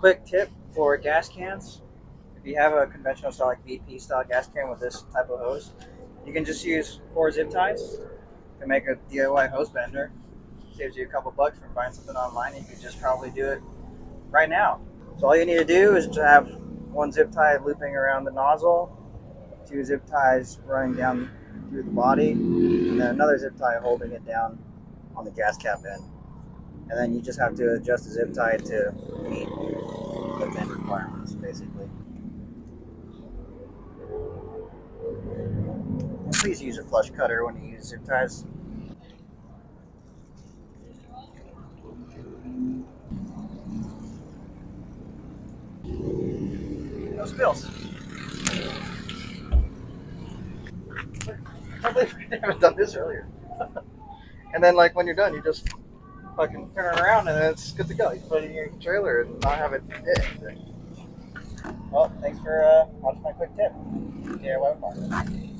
Quick tip for gas cans. If you have a conventional style, like VP style gas can with this type of hose, you can just use 4 zip ties to make a DIY hose bender. Saves you a couple bucks from buying something online. You could just probably do it right now. So all you need to do is to have 1 zip tie looping around the nozzle, 2 zip ties running down through the body, and then another zip tie holding it down on the gas cap end. And then you just have to adjust the zip tie to meet the bend requirements, basically. And please use a flush cutter when you use zip ties. No spills. I can't believe we haven't done this earlier. And then, like, when you're done, you just fucking turn it around and then it's good to go. You put it in your trailer and not have it hit anything. Well, thanks for watching my quick tip. DIY farm.